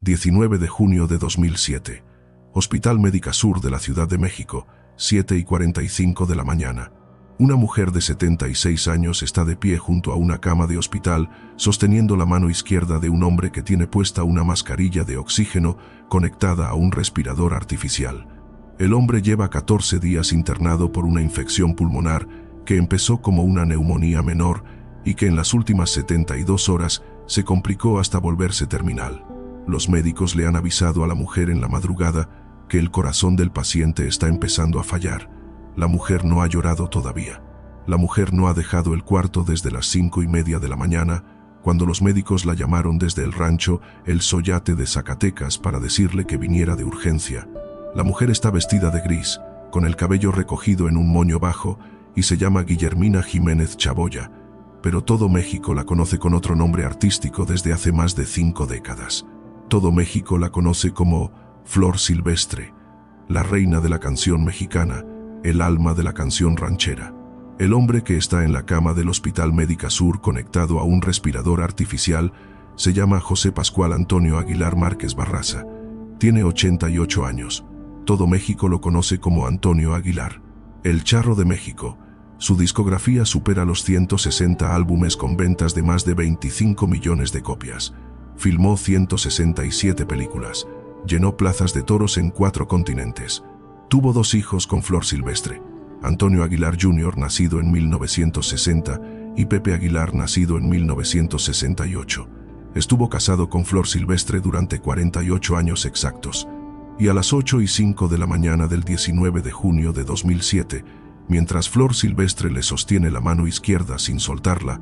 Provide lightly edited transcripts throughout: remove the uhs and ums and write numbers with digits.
19 de junio de 2007. Hospital Médica Sur de la Ciudad de México, 7:45 de la mañana. Una mujer de 76 años está de pie junto a una cama de hospital, sosteniendo la mano izquierda de un hombre que tiene puesta una mascarilla de oxígeno conectada a un respirador artificial. El hombre lleva 14 días internado por una infección pulmonar que empezó como una neumonía menor y que en las últimas 72 horas se complicó hasta volverse terminal. Los médicos le han avisado a la mujer en la madrugada que el corazón del paciente está empezando a fallar. La mujer no ha llorado todavía. La mujer no ha dejado el cuarto desde las 5:30 de la mañana, cuando los médicos la llamaron desde el rancho El Soyate de Zacatecas para decirle que viniera de urgencia. La mujer está vestida de gris, con el cabello recogido en un moño bajo, y se llama Guillermina Jiménez Chaboya, pero todo México la conoce con otro nombre artístico desde hace más de 5 décadas. Todo México la conoce como Flor Silvestre, la reina de la canción mexicana, el alma de la canción ranchera. El hombre que está en la cama del Hospital Médica Sur conectado a un respirador artificial se llama José Pascual Antonio Aguilar Márquez Barraza. Tiene 88 años. Todo México lo conoce como Antonio Aguilar. El Charro de México. Su discografía supera los 160 álbumes con ventas de más de 25 millones de copias. Filmó 167 películas. Llenó plazas de toros en 4 continentes. Tuvo 2 hijos con Flor Silvestre. Antonio Aguilar Jr., nacido en 1960, y Pepe Aguilar, nacido en 1968. Estuvo casado con Flor Silvestre durante 48 años exactos. Y a las 8:05 de la mañana del 19 de junio de 2007, mientras Flor Silvestre le sostiene la mano izquierda sin soltarla,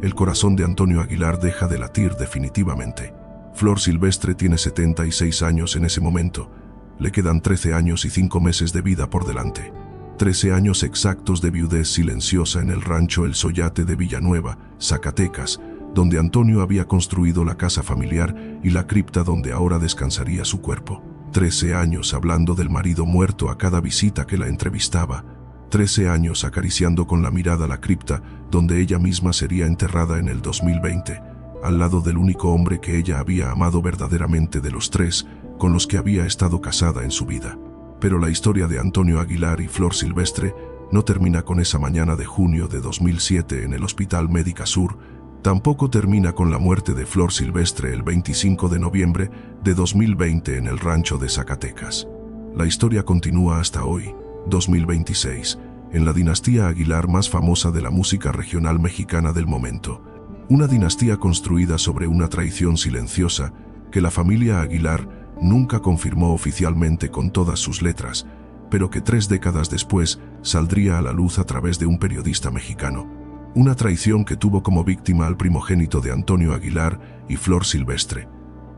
el corazón de Antonio Aguilar deja de latir definitivamente. Flor Silvestre tiene 76 años en ese momento. Le quedan 13 años y 5 meses de vida por delante. 13 años exactos de viudez silenciosa en el rancho El Soyate de Villanueva, Zacatecas, donde Antonio había construido la casa familiar y la cripta donde ahora descansaría su cuerpo. 13 años hablando del marido muerto a cada visita que la entrevistaba. 13 años acariciando con la mirada la cripta donde ella misma sería enterrada en el 2020, al lado del único hombre que ella había amado verdaderamente de los 3 con los que había estado casada en su vida. Pero la historia de Antonio Aguilar y Flor Silvestre no termina con esa mañana de junio de 2007 en el Hospital Médica Sur. Tampoco termina con la muerte de Flor Silvestre el 25 de noviembre de 2020 en el rancho de Zacatecas. La historia continúa hasta hoy, 2026, en la dinastía Aguilar más famosa de la música regional mexicana del momento. Una dinastía construida sobre una traición silenciosa que la familia Aguilar nunca confirmó oficialmente con todas sus letras, pero que 3 décadas después saldría a la luz a través de un periodista mexicano. Una traición que tuvo como víctima al primogénito de Antonio Aguilar y Flor Silvestre.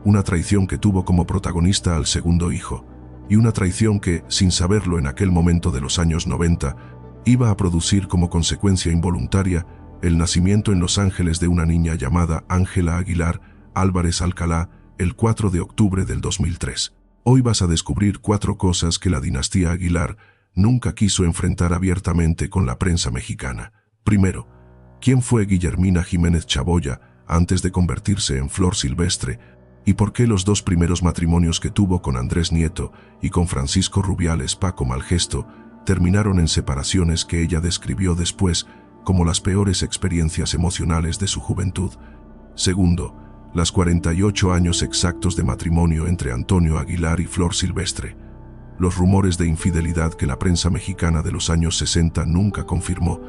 Una traición que tuvo como protagonista al segundo hijo. Y una traición que, sin saberlo en aquel momento de los años 90, iba a producir como consecuencia involuntaria el nacimiento en Los Ángeles de una niña llamada Ángela Aguilar Álvarez Alcalá, el 4 de octubre del 2003. Hoy vas a descubrir 4 cosas que la dinastía Aguilar nunca quiso enfrentar abiertamente con la prensa mexicana. Primero, ¿quién fue Guillermina Jiménez Chaboya antes de convertirse en Flor Silvestre? ¿Y por qué los 2 primeros matrimonios que tuvo con Andrés Nieto y con Francisco Rubiales Paco Malgesto terminaron en separaciones que ella describió después como las peores experiencias emocionales de su juventud? Segundo, las 48 años exactos de matrimonio entre Antonio Aguilar y Flor Silvestre. Los rumores de infidelidad que la prensa mexicana de los años 60 nunca confirmó.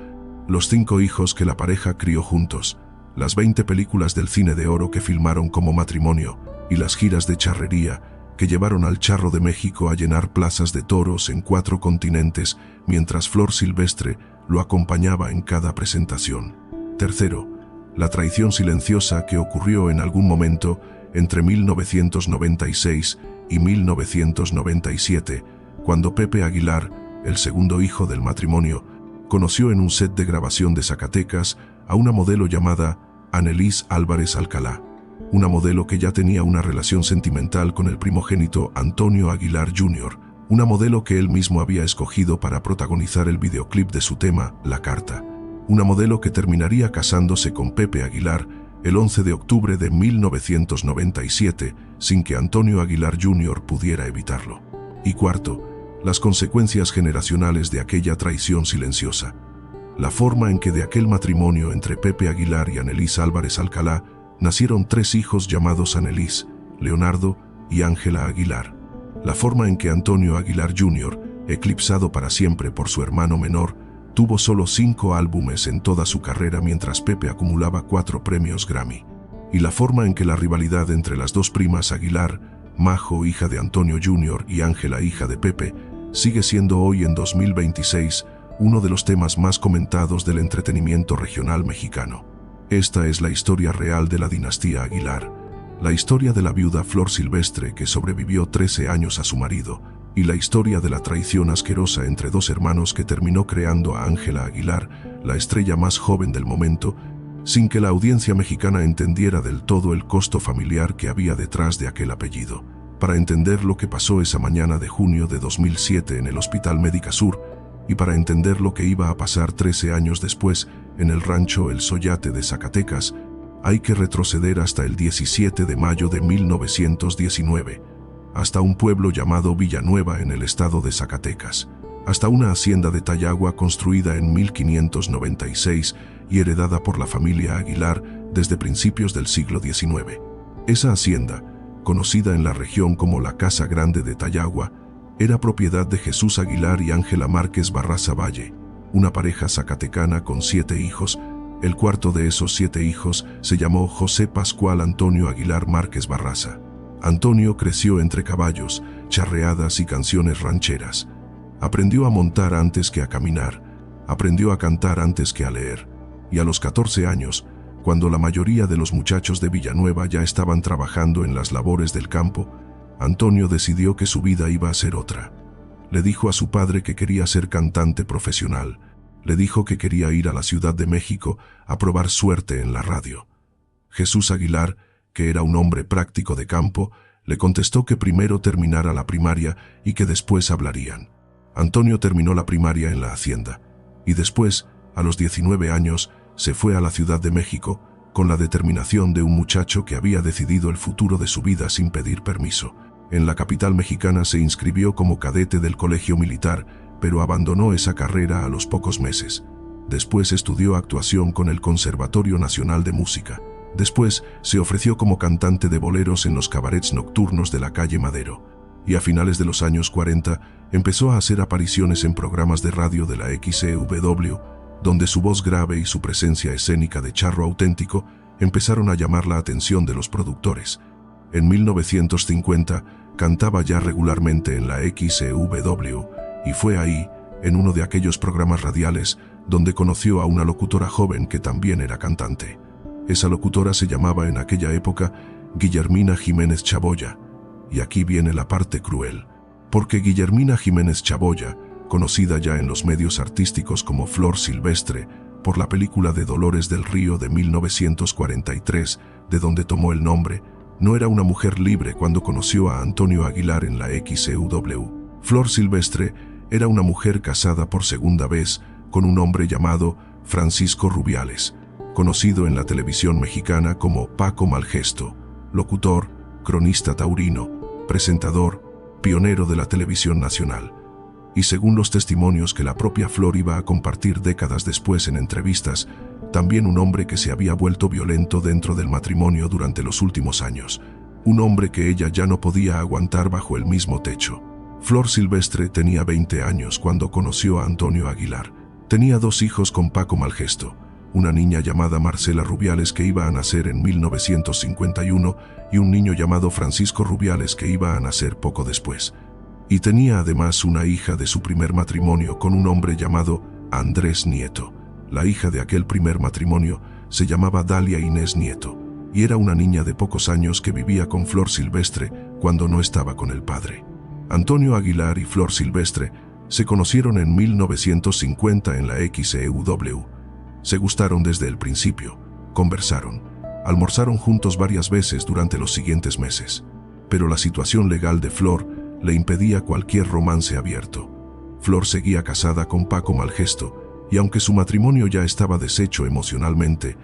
Los 5 hijos que la pareja crió juntos. Las 20 películas del cine de oro que filmaron como matrimonio. Y las giras de charrería que llevaron al Charro de México a llenar plazas de toros en 4 continentes, mientras Flor Silvestre lo acompañaba en cada presentación. Tercero, la traición silenciosa que ocurrió en algún momento entre 1996 y 1997, cuando Pepe Aguilar, el segundo hijo del matrimonio, conoció en un set de grabación de Zacatecas a una modelo llamada Annelise Álvarez Alcalá, una modelo que ya tenía una relación sentimental con el primogénito Antonio Aguilar Jr., una modelo que él mismo había escogido para protagonizar el videoclip de su tema, La Carta. Una modelo que terminaría casándose con Pepe Aguilar el 11 de octubre de 1997, sin que Antonio Aguilar Jr. pudiera evitarlo. Y cuarto, las consecuencias generacionales de aquella traición silenciosa. La forma en que de aquel matrimonio entre Pepe Aguilar y Annelise Álvarez Alcalá nacieron 3 hijos llamados Annelise, Leonardo y Ángela Aguilar. La forma en que Antonio Aguilar Jr., eclipsado para siempre por su hermano menor, tuvo solo 5 álbumes en toda su carrera mientras Pepe acumulaba 4 premios Grammy. Y la forma en que la rivalidad entre las 2 primas Aguilar, Majo, hija de Antonio Jr., y Ángela, hija de Pepe, sigue siendo hoy en 2026 uno de los temas más comentados del entretenimiento regional mexicano. Esta es la historia real de la dinastía Aguilar, la historia de la viuda Flor Silvestre que sobrevivió 13 años a su marido, y la historia de la traición asquerosa entre 2 hermanos que terminó creando a Ángela Aguilar, la estrella más joven del momento, sin que la audiencia mexicana entendiera del todo el costo familiar que había detrás de aquel apellido. Para entender lo que pasó esa mañana de junio de 2007 en el Hospital Médica Sur, y para entender lo que iba a pasar 13 años después en el rancho El Soyate de Zacatecas, hay que retroceder hasta el 17 de mayo de 1919, hasta un pueblo llamado Villanueva en el estado de Zacatecas, hasta una hacienda de Tayagua construida en 1596 y heredada por la familia Aguilar desde principios del siglo XIX. Esa hacienda, conocida en la región como la Casa Grande de Tayagua, era propiedad de Jesús Aguilar y Ángela Márquez Barraza Valle, una pareja zacatecana con 7 hijos. El cuarto de esos 7 hijos se llamó José Pascual Antonio Aguilar Márquez Barraza. Antonio creció entre caballos, charreadas y canciones rancheras. Aprendió a montar antes que a caminar, aprendió a cantar antes que a leer, y a los 14 años, cuando la mayoría de los muchachos de Villanueva ya estaban trabajando en las labores del campo, Antonio decidió que su vida iba a ser otra. Le dijo a su padre que quería ser cantante profesional. Le dijo que quería ir a la Ciudad de México a probar suerte en la radio. Jesús Aguilar, que era un hombre práctico de campo, le contestó que primero terminara la primaria y que después hablarían. Antonio terminó la primaria en la hacienda, y después, a los 19 años, se fue a la Ciudad de México con la determinación de un muchacho que había decidido el futuro de su vida sin pedir permiso. En la capital mexicana se inscribió como cadete del colegio militar, pero abandonó esa carrera a los pocos meses. Después estudió actuación con el Conservatorio Nacional de Música. Después se ofreció como cantante de boleros en los cabarets nocturnos de la calle Madero. Y a finales de los años 40 empezó a hacer apariciones en programas de radio de la XEW, donde su voz grave y su presencia escénica de charro auténtico empezaron a llamar la atención de los productores. En 1950 cantaba ya regularmente en la XEW, y fue ahí, en uno de aquellos programas radiales, donde conoció a una locutora joven que también era cantante. Esa locutora se llamaba en aquella época Guillermina Jiménez Chaboya, y aquí viene la parte cruel, porque Guillermina Jiménez Chaboya, conocida ya en los medios artísticos como Flor Silvestre, por la película de Dolores del Río de 1943, de donde tomó el nombre, no era una mujer libre cuando conoció a Antonio Aguilar en la XEW. Flor Silvestre era una mujer casada por segunda vez con un hombre llamado Francisco Rubiales, conocido en la televisión mexicana como Paco Malgesto, locutor, cronista taurino, presentador, pionero de la televisión nacional. Y según los testimonios que la propia Flor iba a compartir décadas después en entrevistas, también un hombre que se había vuelto violento dentro del matrimonio durante los últimos años, un hombre que ella ya no podía aguantar bajo el mismo techo. Flor Silvestre tenía 20 años cuando conoció a Antonio Aguilar. Tenía 2 hijos con Paco Malgesto, una niña llamada Marcela Rubiales que iba a nacer en 1951 y un niño llamado Francisco Rubiales que iba a nacer poco después. Y tenía además una hija de su primer matrimonio con un hombre llamado Andrés Nieto. La hija de aquel primer matrimonio se llamaba Dalia Inés Nieto, y era una niña de pocos años que vivía con Flor Silvestre cuando no estaba con el padre. Antonio Aguilar y Flor Silvestre se conocieron en 1950 en la XEW. Se gustaron desde el principio, conversaron, almorzaron juntos varias veces durante los siguientes meses, pero la situación legal de Flor le impedía cualquier romance abierto. Flor seguía casada con Paco Malgesto, y aunque su matrimonio ya estaba deshecho emocionalmente,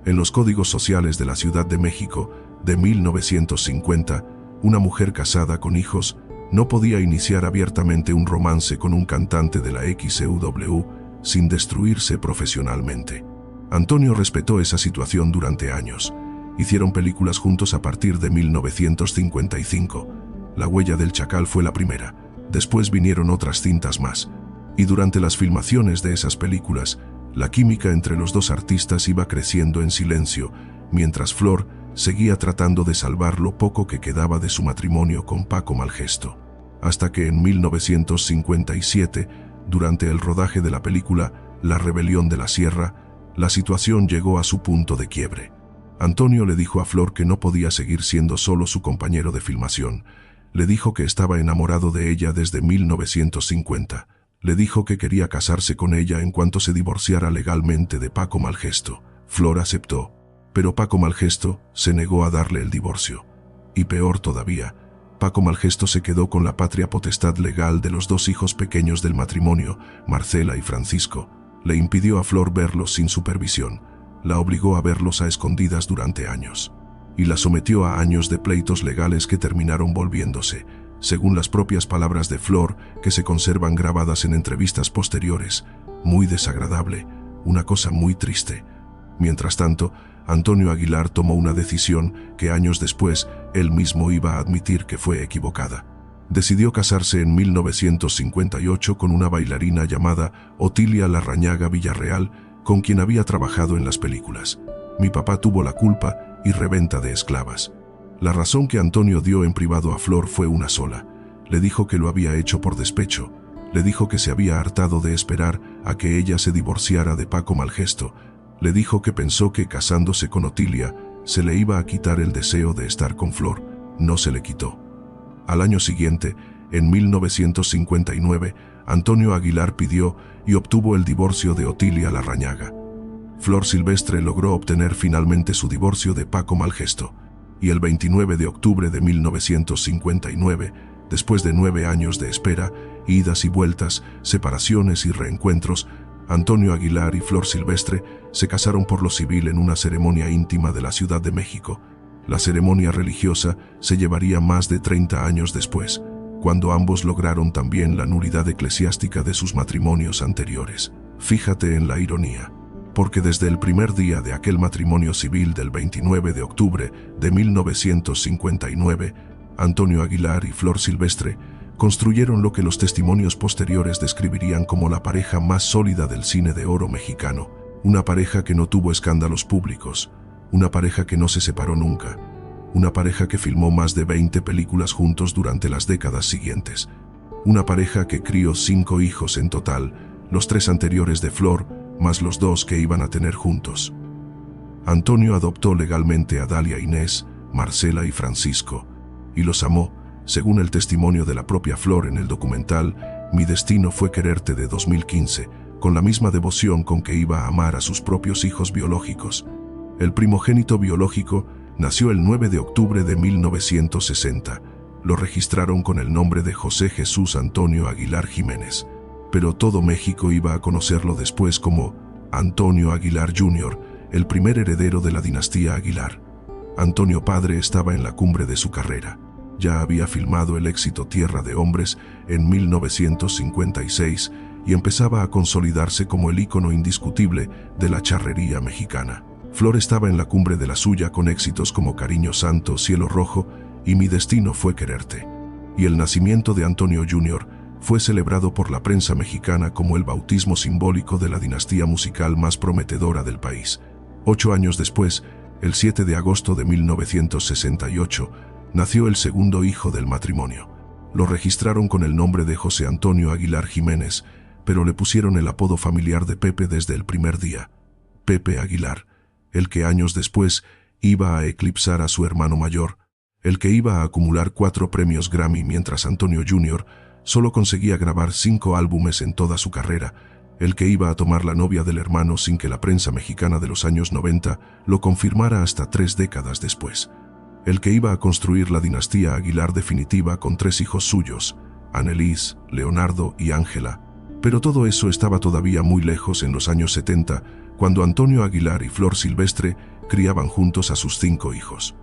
En los códigos sociales de la Ciudad de México de 1950, una mujer casada con hijos no podía iniciar abiertamente un romance con un cantante de la XCW sin destruirse profesionalmente. Antonio respetó esa situación durante años. Hicieron películas juntos a partir de 1955. La huella del chacal fue la primera. Después vinieron otras cintas más. Y durante las filmaciones de esas películas, la química entre los dos artistas iba creciendo en silencio, mientras Flor seguía tratando de salvar lo poco que quedaba de su matrimonio con Paco Malgesto. Hasta que en 1957, durante el rodaje de la película La Rebelión de la Sierra, la situación llegó a su punto de quiebre. Antonio le dijo a Flor que no podía seguir siendo solo su compañero de filmación. Le dijo que estaba enamorado de ella desde 1950. Le dijo que quería casarse con ella en cuanto se divorciara legalmente de Paco Malgesto. Flor aceptó, pero Paco Malgesto se negó a darle el divorcio. Y peor todavía, Paco Malgesto se quedó con la patria potestad legal de los dos hijos pequeños del matrimonio, Marcela y Francisco. Le impidió a Flor verlos sin supervisión. La obligó a verlos a escondidas durante años. Y la sometió a años de pleitos legales que terminaron volviéndose, según las propias palabras de Flor, que se conservan grabadas en entrevistas posteriores, muy desagradable, una cosa muy triste. Mientras tanto, Antonio Aguilar tomó una decisión que años después él mismo iba a admitir que fue equivocada. Decidió casarse en 1958 con una bailarina llamada Otilia Larrañaga Villarreal, con quien había trabajado en las películas Mi papá tuvo la culpa y Reventa de esclavas. La razón que Antonio dio en privado a Flor fue una sola. Le dijo que lo había hecho por despecho. Le dijo que se había hartado de esperar a que ella se divorciara de Paco Malgesto. Le dijo que pensó que casándose con Otilia se le iba a quitar el deseo de estar con Flor. No se le quitó. Al año siguiente, en 1959, Antonio Aguilar pidió y obtuvo el divorcio de Otilia Larrañaga. Flor Silvestre logró obtener finalmente su divorcio de Paco Malgesto. Y el 29 de octubre de 1959, después de 9 años de espera, idas y vueltas, separaciones y reencuentros, Antonio Aguilar y Flor Silvestre se casaron por lo civil en una ceremonia íntima de la Ciudad de México. La ceremonia religiosa se llevaría más de 30 años después, cuando ambos lograron también la nulidad eclesiástica de sus matrimonios anteriores. Fíjate en la ironía, porque desde el primer día de aquel matrimonio civil del 29 de octubre de 1959, Antonio Aguilar y Flor Silvestre construyeron lo que los testimonios posteriores describirían como la pareja más sólida del cine de oro mexicano, una pareja que no tuvo escándalos públicos, una pareja que no se separó nunca, una pareja que filmó más de 20 películas juntos durante las décadas siguientes, una pareja que crió 5 hijos en total, los 3 anteriores de Flor, más los 2 que iban a tener juntos. Antonio adoptó legalmente a Dalia Inés, Marcela y Francisco, y los amó, según el testimonio de la propia Flor en el documental Mi destino fue quererte de 2015, con la misma devoción con que iba a amar a sus propios hijos biológicos. El primogénito biológico nació el 9 de octubre de 1960. Lo registraron con el nombre de José Jesús Antonio Aguilar Jiménez, pero todo México iba a conocerlo después como Antonio Aguilar Jr., el primer heredero de la dinastía Aguilar. Antonio padre estaba en la cumbre de su carrera. Ya había filmado el éxito Tierra de Hombres en 1956 y empezaba a consolidarse como el ícono indiscutible de la charrería mexicana. Flor estaba en la cumbre de la suya con éxitos como Cariño Santo, Cielo Rojo y Mi destino fue quererte. Y el nacimiento de Antonio Jr. fue celebrado por la prensa mexicana como el bautismo simbólico de la dinastía musical más prometedora del país. 8 años después, el 7 de agosto de 1968, nació el segundo hijo del matrimonio. Lo registraron con el nombre de José Antonio Aguilar Jiménez, pero le pusieron el apodo familiar de Pepe desde el primer día. Pepe Aguilar, el que años después iba a eclipsar a su hermano mayor, el que iba a acumular 4 premios Grammy mientras Antonio Jr. solo conseguía grabar 5 álbumes en toda su carrera, el que iba a tomar la novia del hermano sin que la prensa mexicana de los años 90 lo confirmara hasta 3 décadas después. El que iba a construir la dinastía Aguilar definitiva con 3 hijos suyos, Annelies, Leonardo y Ángela. Pero todo eso estaba todavía muy lejos en los años 70, cuando Antonio Aguilar y Flor Silvestre criaban juntos a sus 5 hijos.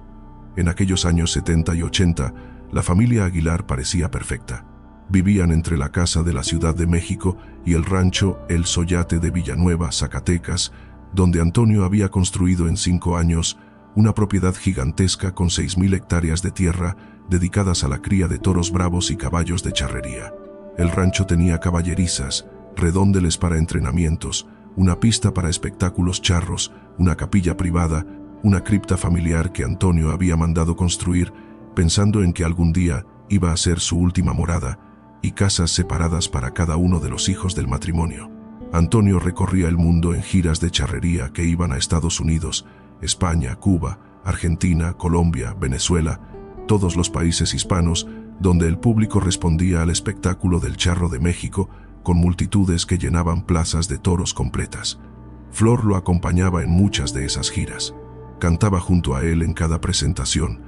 En aquellos años 70 y 80, la familia Aguilar parecía perfecta. Vivían entre la casa de la Ciudad de México y el rancho El Soyate de Villanueva, Zacatecas, donde Antonio había construido en 5 años una propiedad gigantesca con 6.000 hectáreas de tierra dedicadas a la cría de toros bravos y caballos de charrería. El rancho tenía caballerizas, redondeles para entrenamientos, una pista para espectáculos charros, una capilla privada, una cripta familiar que Antonio había mandado construir pensando en que algún día iba a ser su última morada, y casas separadas para cada uno de los hijos del matrimonio. Antonio recorría el mundo en giras de charrería que iban a Estados Unidos, España, Cuba, Argentina, Colombia, Venezuela, todos los países hispanos, donde el público respondía al espectáculo del charro de México con multitudes que llenaban plazas de toros completas. Flor lo acompañaba en muchas de esas giras. Cantaba junto a él en cada presentación.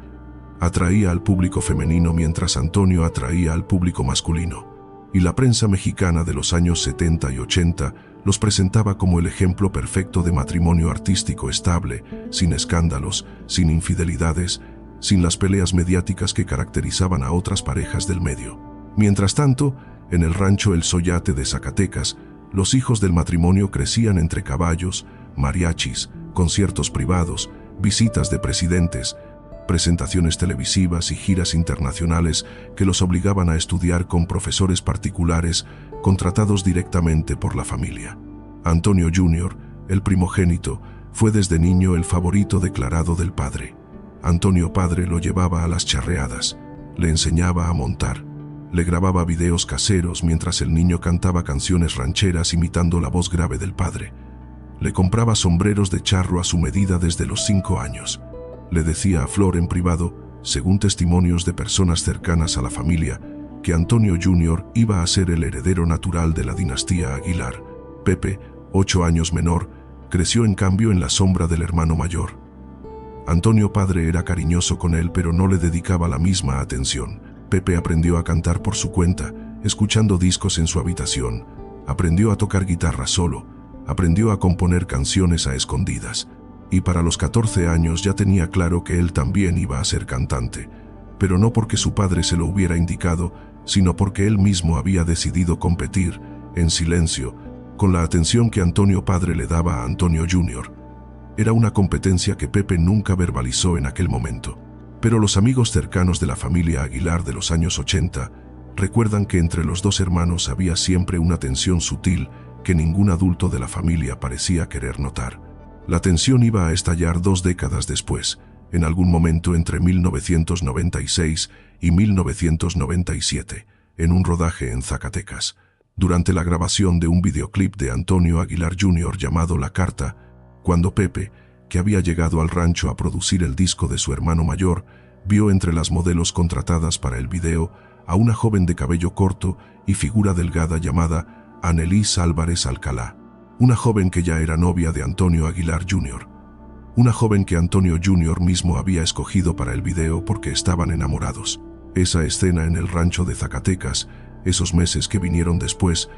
Atraía al público femenino mientras Antonio atraía al público masculino. Y la prensa mexicana de los años 70 y 80 los presentaba como el ejemplo perfecto de matrimonio artístico estable, sin escándalos, sin infidelidades, sin las peleas mediáticas que caracterizaban a otras parejas del medio. Mientras tanto, en el rancho El Soyate de Zacatecas, los hijos del matrimonio crecían entre caballos, mariachis, conciertos privados, visitas de presidentes, presentaciones televisivas y giras internacionales que los obligaban a estudiar con profesores particulares contratados directamente por la familia. Antonio Jr., el primogénito, fue desde niño el favorito declarado del padre. Antonio padre lo llevaba a las charreadas, le enseñaba a montar, le grababa videos caseros mientras el niño cantaba canciones rancheras imitando la voz grave del padre. Le compraba sombreros de charro a su medida desde los 5 años. Le decía a Flor en privado, según testimonios de personas cercanas a la familia, que Antonio Jr. iba a ser el heredero natural de la dinastía Aguilar. Pepe, 8 años menor, creció en cambio en la sombra del hermano mayor. Antonio padre era cariñoso con él, pero no le dedicaba la misma atención. Pepe aprendió a cantar por su cuenta, escuchando discos en su habitación. Aprendió a tocar guitarra solo, aprendió a componer canciones a escondidas. Y para los 14 años ya tenía claro que él también iba a ser cantante, pero no porque su padre se lo hubiera indicado, sino porque él mismo había decidido competir, en silencio, con la atención que Antonio padre le daba a Antonio Jr. Era una competencia que Pepe nunca verbalizó en aquel momento, pero los amigos cercanos de la familia Aguilar de los años 80 recuerdan que entre los 2 hermanos había siempre una tensión sutil que ningún adulto de la familia parecía querer notar. La tensión iba a estallar 2 décadas después, en algún momento entre 1996 y 1997, en un rodaje en Zacatecas. Durante la grabación de un videoclip de Antonio Aguilar Jr. llamado La Carta, cuando Pepe, que había llegado al rancho a producir el disco de su hermano mayor, vio entre las modelos contratadas para el video a una joven de cabello corto y figura delgada llamada Annelise Álvarez Alcalá. Una joven que ya era novia de Antonio Aguilar Jr. Una joven que Antonio Jr. mismo había escogido para el video porque estaban enamorados. Esa escena en el rancho de Zacatecas, esos meses que vinieron después,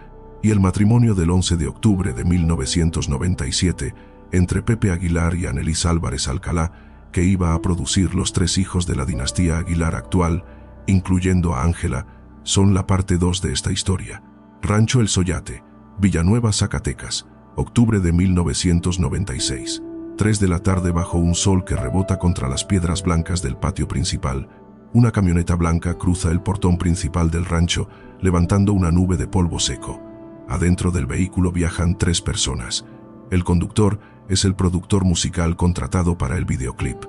y el matrimonio del 11 de octubre de 1997 entre Pepe Aguilar y Annelise Álvarez Alcalá, que iba a producir los 3 hijos de la dinastía Aguilar actual, incluyendo a Ángela, son la parte 2 de esta historia. Rancho El Soyate, Villanueva, Zacatecas, octubre de 1996. 3 de la tarde bajo un sol que rebota contra las piedras blancas del patio principal. Una camioneta blanca cruza el portón principal del rancho, levantando una nube de polvo seco. Adentro del vehículo viajan 3 personas. El conductor es el productor musical contratado para el videoclip.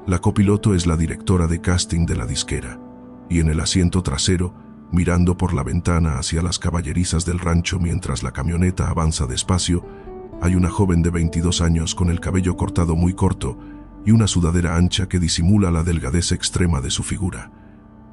La copiloto es la directora de casting de la disquera. Y en el asiento trasero, mirando por la ventana hacia las caballerizas del rancho mientras la camioneta avanza despacio, hay una joven de 22 años con el cabello cortado muy corto y una sudadera ancha que disimula la delgadez extrema de su figura.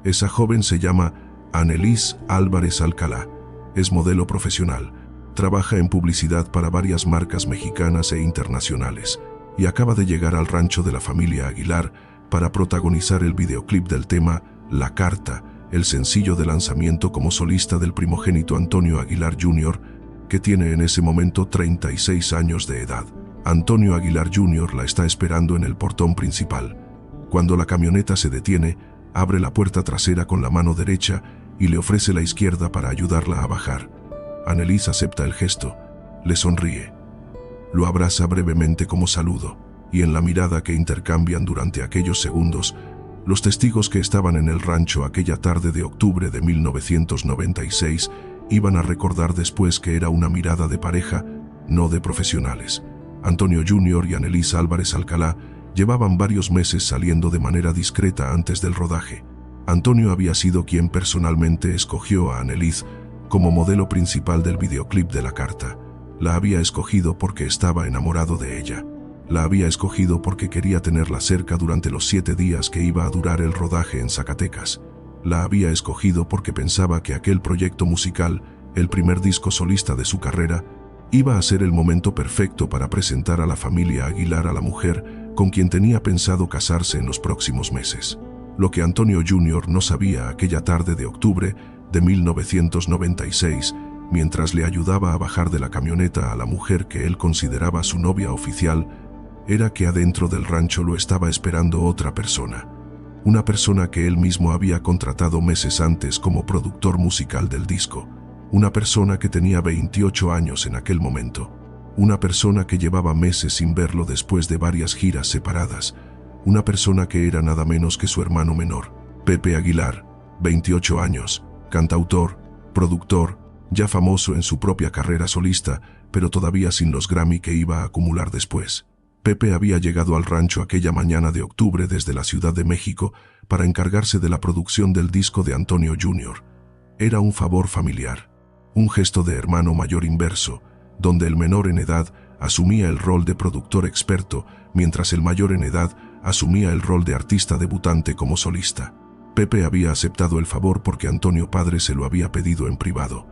Esa joven se llama Annelise Álvarez Alcalá, es modelo profesional, trabaja en publicidad para varias marcas mexicanas e internacionales y acaba de llegar al rancho de la familia Aguilar para protagonizar el videoclip del tema La Carta, el sencillo de lanzamiento como solista del primogénito Antonio Aguilar Jr., que tiene en ese momento 36 años de edad. Antonio Aguilar Jr. la está esperando en el portón principal. Cuando la camioneta se detiene, abre la puerta trasera con la mano derecha y le ofrece la izquierda para ayudarla a bajar. Annelies acepta el gesto, le sonríe. Lo abraza brevemente como saludo, y en la mirada que intercambian durante aquellos segundos, los testigos que estaban en el rancho aquella tarde de octubre de 1996 iban a recordar después que era una mirada de pareja, no de profesionales. Antonio Jr. y Annelies Álvarez Alcalá llevaban varios meses saliendo de manera discreta antes del rodaje. Antonio había sido quien personalmente escogió a Annelies como modelo principal del videoclip de La Carta. La había escogido porque estaba enamorado de ella. La había escogido porque quería tenerla cerca durante los 7 días que iba a durar el rodaje en Zacatecas. La había escogido porque pensaba que aquel proyecto musical, el primer disco solista de su carrera, iba a ser el momento perfecto para presentar a la familia Aguilar a la mujer con quien tenía pensado casarse en los próximos meses. Lo que Antonio Jr. no sabía aquella tarde de octubre de 1996, mientras le ayudaba a bajar de la camioneta a la mujer que él consideraba su novia oficial, era que adentro del rancho lo estaba esperando otra persona. Una persona que él mismo había contratado meses antes como productor musical del disco. Una persona que tenía 28 años en aquel momento. Una persona que llevaba meses sin verlo después de varias giras separadas. Una persona que era nada menos que su hermano menor, Pepe Aguilar, 28 años, cantautor, productor, ya famoso en su propia carrera solista, pero todavía sin los Grammy que iba a acumular después. Pepe había llegado al rancho aquella mañana de octubre desde la Ciudad de México para encargarse de la producción del disco de Antonio Jr. Era un favor familiar, un gesto de hermano mayor inverso, donde el menor en edad asumía el rol de productor experto, mientras el mayor en edad asumía el rol de artista debutante como solista. Pepe había aceptado el favor porque Antonio Padre se lo había pedido en privado.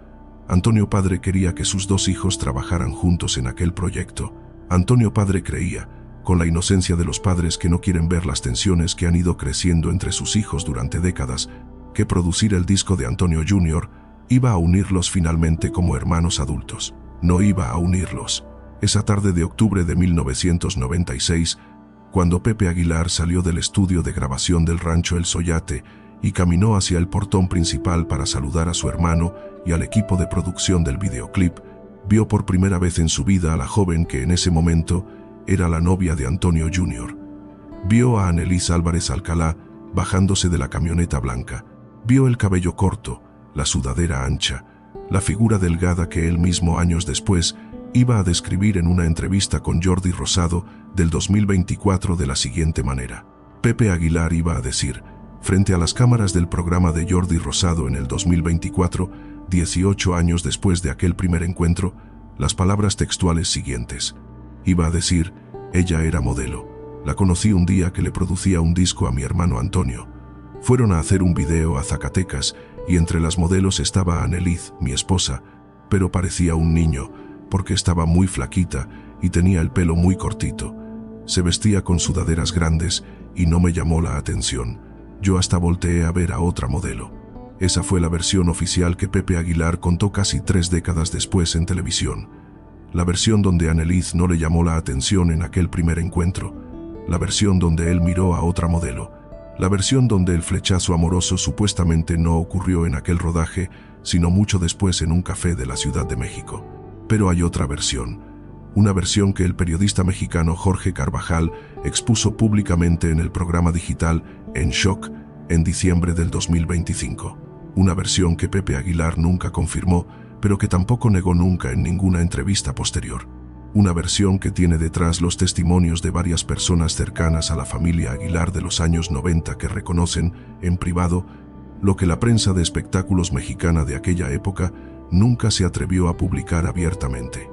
Antonio Padre quería que sus 2 hijos trabajaran juntos en aquel proyecto. Antonio Padre creía, con la inocencia de los padres que no quieren ver las tensiones que han ido creciendo entre sus hijos durante décadas, que producir el disco de Antonio Jr. iba a unirlos finalmente como hermanos adultos. No iba a unirlos. Esa tarde de octubre de 1996, cuando Pepe Aguilar salió del estudio de grabación del rancho El Soyate y caminó hacia el portón principal para saludar a su hermano y al equipo de producción del videoclip, vio por primera vez en su vida a la joven que en ese momento era la novia de Antonio Jr. Vio a Annelies Álvarez Alcalá bajándose de la camioneta blanca. Vio el cabello corto, la sudadera ancha, la figura delgada que él mismo años después iba a describir en una entrevista con Jordi Rosado del 2024 de la siguiente manera. Pepe Aguilar iba a decir, frente a las cámaras del programa de Jordi Rosado en el 2024, 18 años después de aquel primer encuentro, las palabras textuales siguientes. Iba a decir, ella era modelo. La conocí un día que le producía un disco a mi hermano Antonio. Fueron a hacer un video a Zacatecas y entre las modelos estaba Annelies, mi esposa, pero parecía un niño porque estaba muy flaquita y tenía el pelo muy cortito. Se vestía con sudaderas grandes y no me llamó la atención. Yo hasta volteé a ver a otra modelo. Esa fue la versión oficial que Pepe Aguilar contó casi 3 décadas después en televisión. La versión donde Annelies no le llamó la atención en aquel primer encuentro. La versión donde él miró a otra modelo. La versión donde el flechazo amoroso supuestamente no ocurrió en aquel rodaje, sino mucho después en un café de la Ciudad de México. Pero hay otra versión. Una versión que el periodista mexicano Jorge Carvajal expuso públicamente en el programa digital En Shock en diciembre del 2025. Una versión que Pepe Aguilar nunca confirmó, pero que tampoco negó nunca en ninguna entrevista posterior. Una versión que tiene detrás los testimonios de varias personas cercanas a la familia Aguilar de los años 90 que reconocen, en privado, lo que la prensa de espectáculos mexicana de aquella época nunca se atrevió a publicar abiertamente.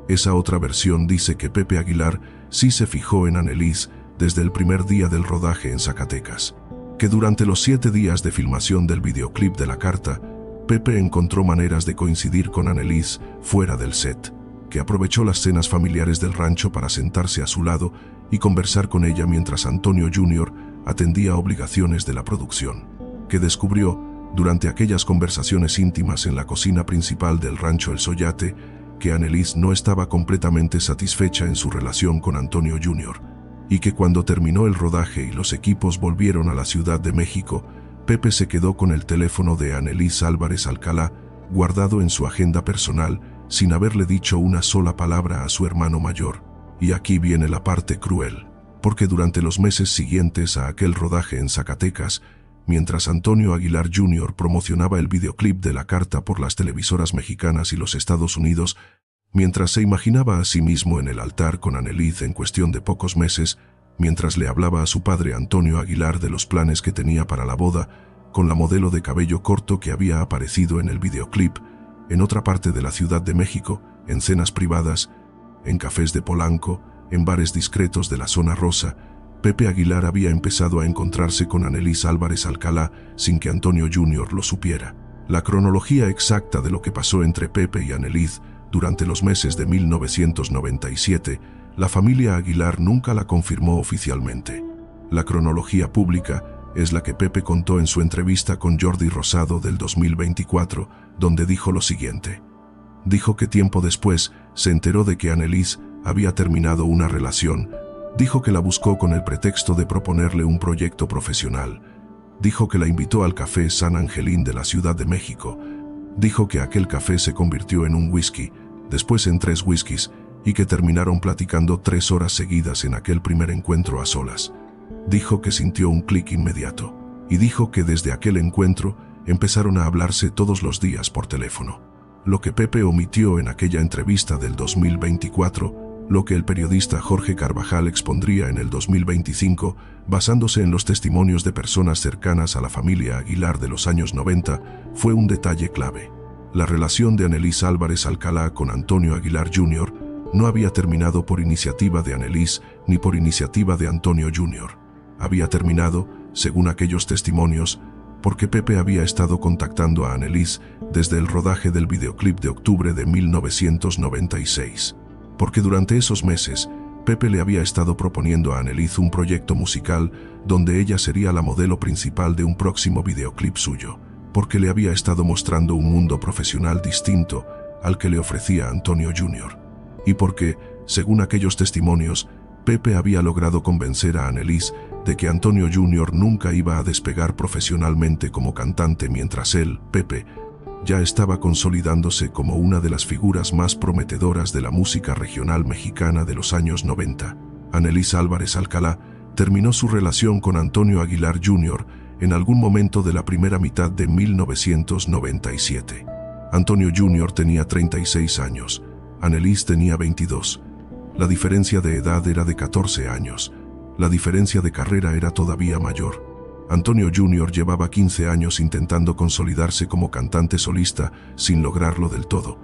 Esa otra versión dice que Pepe Aguilar sí se fijó en Annelies desde el primer día del rodaje en Zacatecas. Que durante los 7 días de filmación del videoclip de La Carta, Pepe encontró maneras de coincidir con Annelies fuera del set, que aprovechó las cenas familiares del rancho para sentarse a su lado y conversar con ella mientras Antonio Jr. atendía obligaciones de la producción, que descubrió durante aquellas conversaciones íntimas en la cocina principal del rancho El Soyate, que Annelies no estaba completamente satisfecha en su relación con Antonio Jr., y que cuando terminó el rodaje y los equipos volvieron a la Ciudad de México, Pepe se quedó con el teléfono de Annelies Álvarez Alcalá guardado en su agenda personal sin haberle dicho una sola palabra a su hermano mayor. Y aquí viene la parte cruel, porque durante los meses siguientes a aquel rodaje en Zacatecas, mientras Antonio Aguilar Jr. promocionaba el videoclip de La Carta por las televisoras mexicanas y los Estados Unidos, mientras se imaginaba a sí mismo en el altar con Annelies en cuestión de pocos meses, mientras le hablaba a su padre Antonio Aguilar de los planes que tenía para la boda, con la modelo de cabello corto que había aparecido en el videoclip, en otra parte de la Ciudad de México, en cenas privadas, en cafés de Polanco, en bares discretos de la zona rosa, Pepe Aguilar había empezado a encontrarse con Annelies Álvarez Alcalá sin que Antonio Jr. lo supiera. La cronología exacta de lo que pasó entre Pepe y Annelies durante los meses de 1997, la familia Aguilar nunca la confirmó oficialmente. La cronología pública es la que Pepe contó en su entrevista con Jordi Rosado del 2024, donde dijo lo siguiente. Dijo que tiempo después se enteró de que Annelies había terminado una relación. Dijo que la buscó con el pretexto de proponerle un proyecto profesional. Dijo que la invitó al café San Angelín de la Ciudad de México. Dijo que aquel café se convirtió en un whisky, después en 3 whiskies, y que terminaron platicando 3 horas seguidas en aquel primer encuentro a solas. Dijo que sintió un clic inmediato, y dijo que desde aquel encuentro empezaron a hablarse todos los días por teléfono. Lo que Pepe omitió en aquella entrevista del 2024, lo que el periodista Jorge Carvajal expondría en el 2025, basándose en los testimonios de personas cercanas a la familia Aguilar de los años 90, fue un detalle clave. La relación de Annelies Álvarez Alcalá con Antonio Aguilar Jr. no había terminado por iniciativa de Annelies ni por iniciativa de Antonio Jr. Había terminado, según aquellos testimonios, porque Pepe había estado contactando a Annelies desde el rodaje del videoclip de octubre de 1996. Porque durante esos meses, Pepe le había estado proponiendo a Annelies un proyecto musical donde ella sería la modelo principal de un próximo videoclip suyo, porque le había estado mostrando un mundo profesional distinto al que le ofrecía Antonio Jr. Y porque, según aquellos testimonios, Pepe había logrado convencer a Annelies de que Antonio Jr. nunca iba a despegar profesionalmente como cantante mientras él, Pepe, ya estaba consolidándose como una de las figuras más prometedoras de la música regional mexicana de los años 90. Annelies Álvarez Alcalá terminó su relación con Antonio Aguilar Jr. en algún momento de la primera mitad de 1997. Antonio Jr. tenía 36 años, Annelies tenía 22. La diferencia de edad era de 14 años. La diferencia de carrera era todavía mayor. Antonio Jr. llevaba 15 años intentando consolidarse como cantante solista sin lograrlo del todo.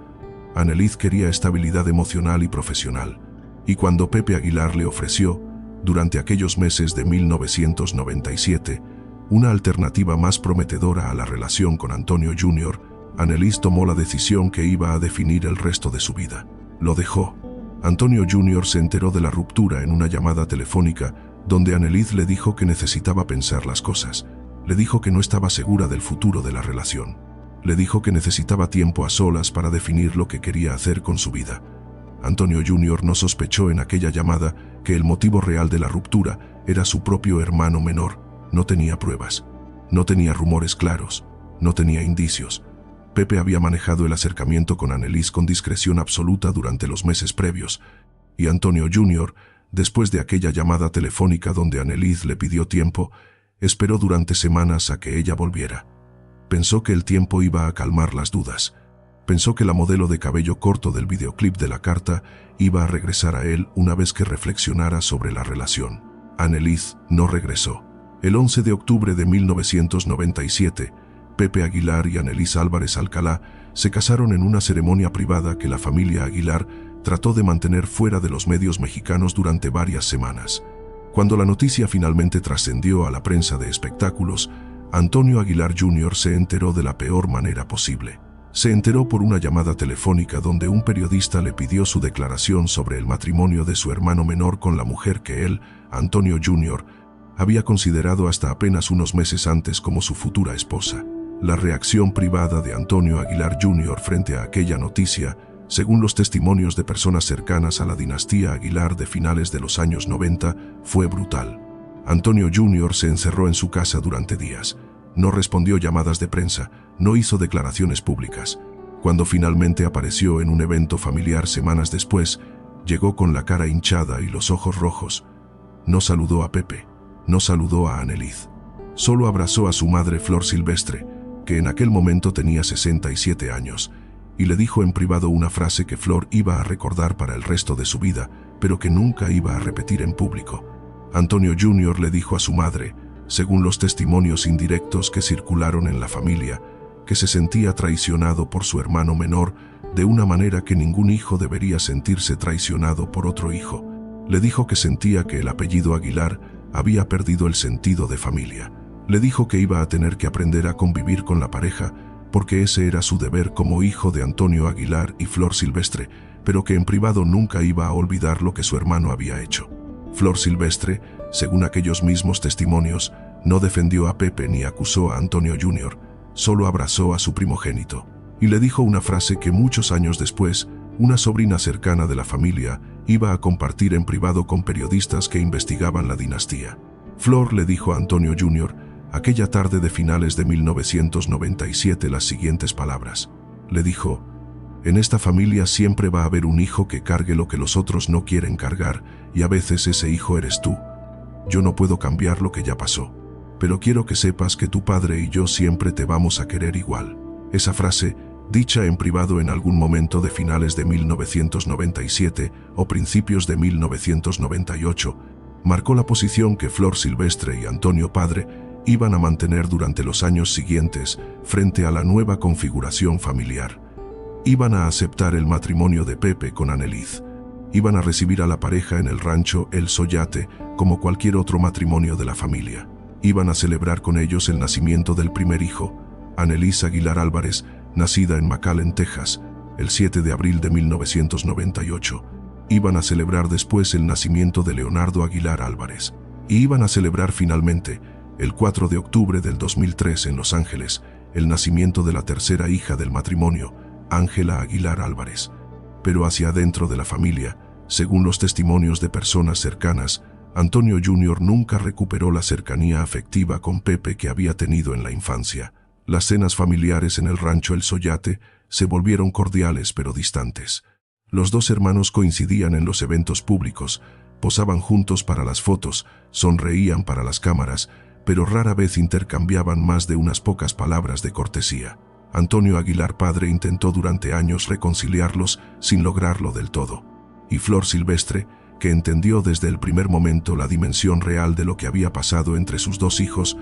Annelies quería estabilidad emocional y profesional, y cuando Pepe Aguilar le ofreció, durante aquellos meses de 1997, una alternativa más prometedora a la relación con Antonio Jr., Annelies tomó la decisión que iba a definir el resto de su vida. Lo dejó. Antonio Jr. se enteró de la ruptura en una llamada telefónica donde Annelies le dijo que necesitaba pensar las cosas. Le dijo que no estaba segura del futuro de la relación. Le dijo que necesitaba tiempo a solas para definir lo que quería hacer con su vida. Antonio Jr. no sospechó en aquella llamada que el motivo real de la ruptura era su propio hermano menor. No tenía pruebas. No tenía rumores claros. No tenía indicios. Pepe había manejado el acercamiento con Annelies con discreción absoluta durante los meses previos, y Antonio Jr., después de aquella llamada telefónica donde Annelies le pidió tiempo, esperó durante semanas a que ella volviera. Pensó que el tiempo iba a calmar las dudas. Pensó que la modelo de cabello corto del videoclip de La Carta iba a regresar a él una vez que reflexionara sobre la relación. Annelies no regresó. El 11 de octubre de 1997, Pepe Aguilar y Annelies Álvarez Alcalá se casaron en una ceremonia privada que la familia Aguilar trató de mantener fuera de los medios mexicanos durante varias semanas. Cuando la noticia finalmente trascendió a la prensa de espectáculos, Antonio Aguilar Jr. se enteró de la peor manera posible. Se enteró por una llamada telefónica donde un periodista le pidió su declaración sobre el matrimonio de su hermano menor con la mujer que él, Antonio Jr., había considerado hasta apenas unos meses antes como su futura esposa. La reacción privada de Antonio Aguilar Jr. frente a aquella noticia, según los testimonios de personas cercanas a la dinastía Aguilar de finales de los años 90, fue brutal. Antonio Jr. se encerró en su casa durante días. No respondió llamadas de prensa, no hizo declaraciones públicas. Cuando finalmente apareció en un evento familiar semanas después, llegó con la cara hinchada y los ojos rojos. No saludó a Pepe, no saludó a Annelies. Solo abrazó a su madre Flor Silvestre, que en aquel momento tenía 67 años, y le dijo en privado una frase que Flor iba a recordar para el resto de su vida, pero que nunca iba a repetir en público. Antonio Jr. le dijo a su madre, según los testimonios indirectos que circularon en la familia, que se sentía traicionado por su hermano menor de una manera que ningún hijo debería sentirse traicionado por otro hijo. Le dijo que sentía que el apellido Aguilar había perdido el sentido de familia. Le dijo que iba a tener que aprender a convivir con la pareja, porque ese era su deber como hijo de Antonio Aguilar y Flor Silvestre, pero que en privado nunca iba a olvidar lo que su hermano había hecho. Flor Silvestre, según aquellos mismos testimonios, no defendió a Pepe ni acusó a Antonio Jr., solo abrazó a su primogénito, y le dijo una frase que muchos años después, una sobrina cercana de la familia iba a compartir en privado con periodistas que investigaban la dinastía. Flor le dijo a Antonio Jr., aquella tarde de finales de 1997, las siguientes palabras. Le dijo: en esta familia siempre va a haber un hijo que cargue lo que los otros no quieren cargar, y a veces ese hijo eres tú. Yo no puedo cambiar lo que ya pasó, pero quiero que sepas que tu padre y yo siempre te vamos a querer igual. Esa frase, dicha en privado en algún momento de finales de 1997 o principios de 1998, marcó la posición que Flor Silvestre y Antonio Padre iban a mantener durante los años siguientes frente a la nueva configuración familiar. Iban a aceptar el matrimonio de Pepe con Annelies. Iban a recibir a la pareja en el rancho El Soyate como cualquier otro matrimonio de la familia. Iban a celebrar con ellos el nacimiento del primer hijo, Annelies Aguilar Álvarez, nacida en McAllen, Texas, el 7 de abril de 1998. Iban a celebrar después el nacimiento de Leonardo Aguilar Álvarez. Y iban a celebrar finalmente, el 4 de octubre del 2003 en Los Ángeles, el nacimiento de la tercera hija del matrimonio, Ángela Aguilar Álvarez. Pero hacia adentro de la familia, según los testimonios de personas cercanas, Antonio Jr. nunca recuperó la cercanía afectiva con Pepe que había tenido en la infancia. Las cenas familiares en el rancho El Soyate se volvieron cordiales pero distantes. Los dos hermanos coincidían en los eventos públicos, posaban juntos para las fotos, sonreían para las cámaras, pero rara vez intercambiaban más de unas pocas palabras de cortesía. Antonio Aguilar padre intentó durante años reconciliarlos sin lograrlo del todo. Y Flor Silvestre, que entendió desde el primer momento la dimensión real de lo que había pasado entre sus dos hijos,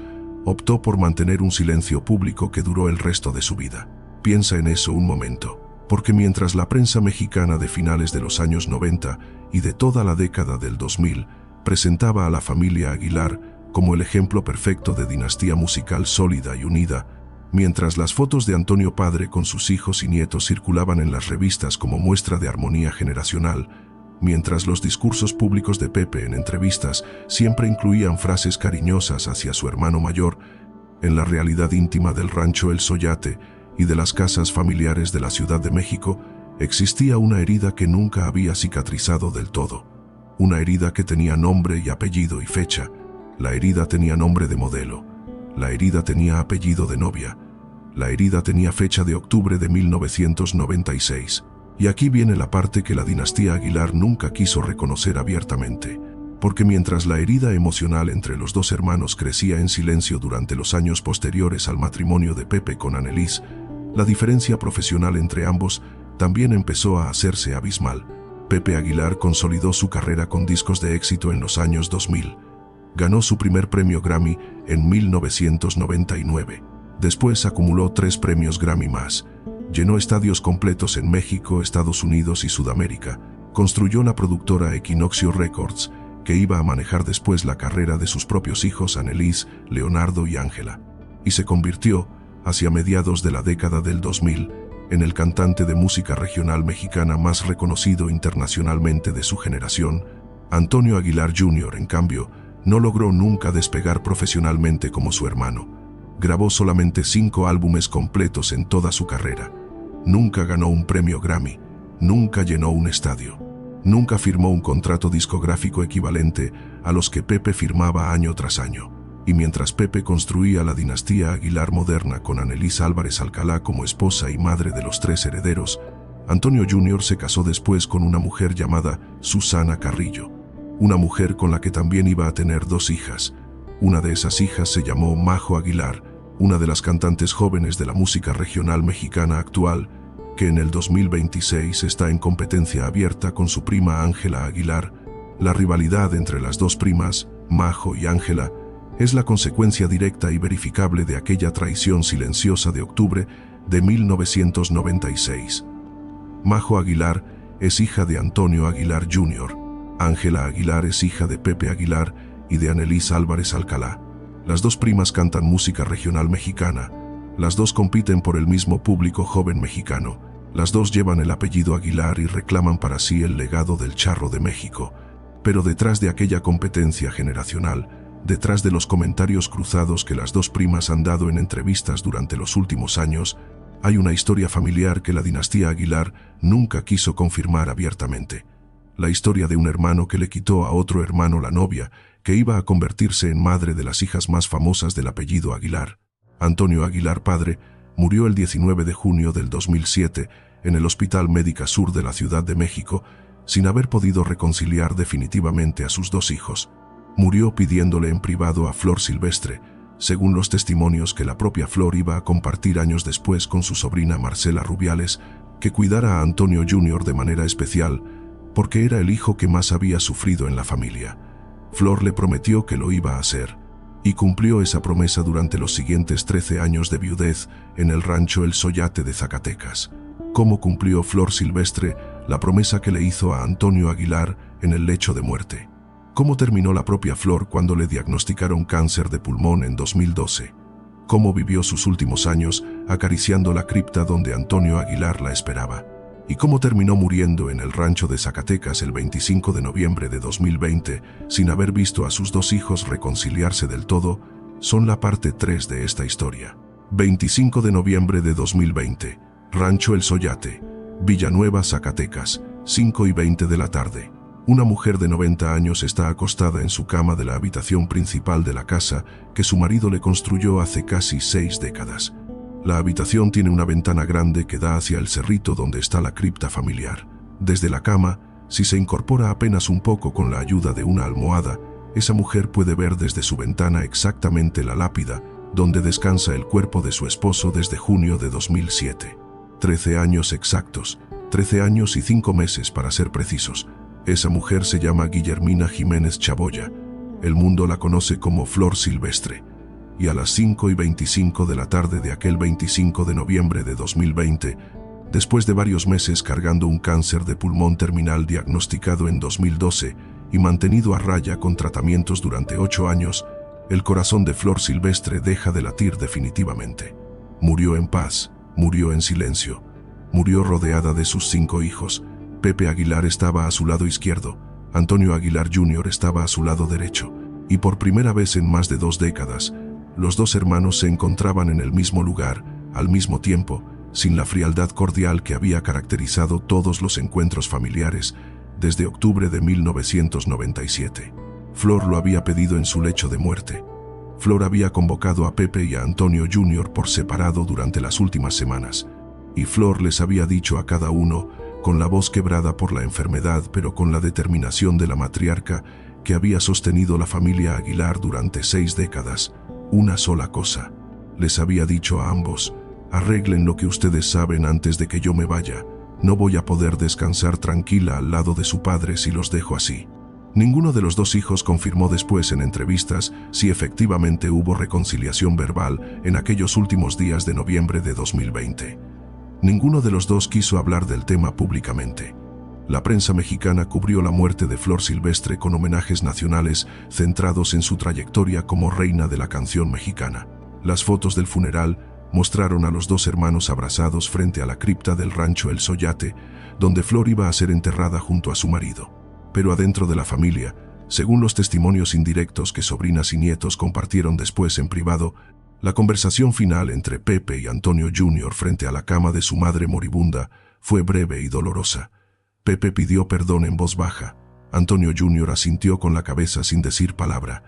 optó por mantener un silencio público que duró el resto de su vida. Piensa en eso un momento, porque mientras la prensa mexicana de finales de los años 90 y de toda la década del 2000 presentaba a la familia Aguilar como el ejemplo perfecto de dinastía musical sólida y unida, mientras las fotos de Antonio padre con sus hijos y nietos circulaban en las revistas como muestra de armonía generacional, mientras los discursos públicos de Pepe en entrevistas siempre incluían frases cariñosas hacia su hermano mayor, en la realidad íntima del rancho El Soyate y de las casas familiares de la Ciudad de México, existía una herida que nunca había cicatrizado del todo. Una herida que tenía nombre y apellido y fecha. La herida tenía nombre de modelo. La herida tenía apellido de novia. La herida tenía fecha de octubre de 1996. Y aquí viene la parte que la dinastía Aguilar nunca quiso reconocer abiertamente, porque mientras la herida emocional entre los dos hermanos crecía en silencio durante los años posteriores al matrimonio de Pepe con Annelies, la diferencia profesional entre ambos también empezó a hacerse abismal. Pepe Aguilar consolidó su carrera con discos de éxito en los años 2000. Ganó su primer premio Grammy en 1999. Después acumuló 3 premios Grammy más. Llenó estadios completos en México, Estados Unidos y Sudamérica. Construyó la productora Equinoccio Records, que iba a manejar después la carrera de sus propios hijos Annelies, Leonardo y Ángela. Y se convirtió, hacia mediados de la década del 2000, en el cantante de música regional mexicana más reconocido internacionalmente de su generación. Antonio Aguilar Jr., en cambio, no logró nunca despegar profesionalmente como su hermano. Grabó solamente 5 álbumes completos en toda su carrera. Nunca ganó un premio Grammy, nunca llenó un estadio, nunca firmó un contrato discográfico equivalente a los que Pepe firmaba año tras año. Y mientras Pepe construía la dinastía Aguilar moderna con Annelise Álvarez Alcalá como esposa y madre de los 3 herederos, Antonio Jr. se casó después con una mujer llamada Susana Carrillo, una mujer con la que también iba a tener 2 hijas. Una de esas hijas se llamó Majo Aguilar, una de las cantantes jóvenes de la música regional mexicana actual, que en el 2026 está en competencia abierta con su prima Ángela Aguilar. La rivalidad entre las 2 primas, Majo y Ángela, es la consecuencia directa y verificable de aquella traición silenciosa de octubre de 1996. Majo Aguilar es hija de Antonio Aguilar Jr., Ángela Aguilar es hija de Pepe Aguilar y de Annelise Álvarez Alcalá. Las 2 primas cantan música regional mexicana. Las 2 compiten por el mismo público joven mexicano. Las 2 llevan el apellido Aguilar y reclaman para sí el legado del Charro de México. Pero detrás de aquella competencia generacional, detrás de los comentarios cruzados que las 2 primas han dado en entrevistas durante los últimos años, hay una historia familiar que la dinastía Aguilar nunca quiso confirmar abiertamente. La historia de un hermano que le quitó a otro hermano la novia, que iba a convertirse en madre de las hijas más famosas del apellido Aguilar. Antonio Aguilar padre murió el 19 de junio del 2007 en el Hospital Médica Sur de la Ciudad de México, sin haber podido reconciliar definitivamente a sus 2 hijos. Murió pidiéndole en privado a Flor Silvestre, según los testimonios que la propia Flor iba a compartir años después con su sobrina Marcela Rubiales, que cuidara a Antonio Jr. de manera especial, porque era el hijo que más había sufrido en la familia. Flor le prometió que lo iba a hacer, y cumplió esa promesa durante los siguientes 13 años de viudez en el rancho El Soyate de Zacatecas. ¿Cómo cumplió Flor Silvestre la promesa que le hizo a Antonio Aguilar en el lecho de muerte? ¿Cómo terminó la propia Flor cuando le diagnosticaron cáncer de pulmón en 2012? ¿Cómo vivió sus últimos años acariciando la cripta donde Antonio Aguilar la esperaba? ¿Y cómo terminó muriendo en el rancho de Zacatecas el 25 de noviembre de 2020 sin haber visto a sus 2 hijos reconciliarse del todo? Son la parte 3 de esta historia. 25 de noviembre de 2020, Rancho El Soyate, Villanueva, Zacatecas, 5:20 de la tarde. Una mujer de 90 años está acostada en su cama de la habitación principal de la casa que su marido le construyó hace casi 6 décadas. La habitación tiene una ventana grande que da hacia el cerrito donde está la cripta familiar. Desde la cama, si se incorpora apenas un poco con la ayuda de una almohada, esa mujer puede ver desde su ventana exactamente la lápida donde descansa el cuerpo de su esposo desde junio de 2007. 13 años exactos, 13 años y 5 meses para ser precisos. Esa mujer se llama Guillermina Jiménez Chaboya. El mundo la conoce como Flor Silvestre. Y a las 5:25 de la tarde de aquel 25 de noviembre de 2020, después de varios meses cargando un cáncer de pulmón terminal diagnosticado en 2012 y mantenido a raya con tratamientos durante 8 años, el corazón de Flor Silvestre deja de latir definitivamente. Murió en paz, murió en silencio, murió rodeada de sus 5 hijos. Pepe Aguilar estaba a su lado izquierdo, Antonio Aguilar Jr. estaba a su lado derecho, y por primera vez en más de 2 décadas, los 2 hermanos se encontraban en el mismo lugar, al mismo tiempo, sin la frialdad cordial que había caracterizado todos los encuentros familiares desde octubre de 1997. Flor lo había pedido en su lecho de muerte. Flor había convocado a Pepe y a Antonio Jr. por separado durante las últimas semanas, y Flor les había dicho a cada uno, con la voz quebrada por la enfermedad pero con la determinación de la matriarca que había sostenido la familia Aguilar durante 6 décadas, una sola cosa. Les había dicho a ambos: arreglen lo que ustedes saben antes de que yo me vaya. No voy a poder descansar tranquila al lado de su padre si los dejo así. Ninguno de los 2 hijos confirmó después en entrevistas si efectivamente hubo reconciliación verbal en aquellos últimos días de noviembre de 2020. Ninguno de los 2 quiso hablar del tema públicamente. La prensa mexicana cubrió la muerte de Flor Silvestre con homenajes nacionales centrados en su trayectoria como reina de la canción mexicana. Las fotos del funeral mostraron a los 2 hermanos abrazados frente a la cripta del rancho El Soyate, donde Flor iba a ser enterrada junto a su marido. Pero adentro de la familia, según los testimonios indirectos que sobrinas y nietos compartieron después en privado, La conversación final entre Pepe y Antonio Jr. frente a la cama de su madre moribunda fue breve y dolorosa. Pepe pidió perdón en voz baja. Antonio Jr. asintió con la cabeza sin decir palabra.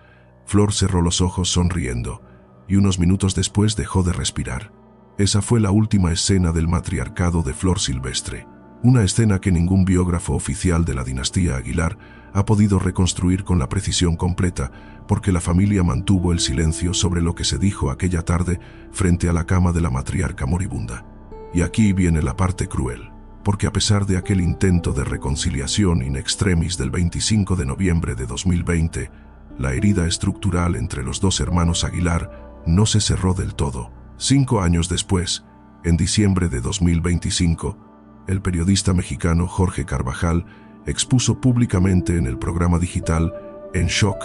Flor cerró los ojos sonriendo, y unos minutos después dejó de respirar. Esa fue la última escena del matriarcado de Flor Silvestre, una escena que ningún biógrafo oficial de la dinastía Aguilar ha podido reconstruir con la precisión completa, porque la familia mantuvo el silencio sobre lo que se dijo aquella tarde frente a la cama de la matriarca moribunda. Y aquí viene la parte cruel, porque a pesar de aquel intento de reconciliación in extremis del 25 de noviembre de 2020, la herida estructural entre los dos hermanos Aguilar no se cerró del todo. 5 años después, en diciembre de 2025, el periodista mexicano Jorge Carvajal expuso públicamente en el programa digital En Shock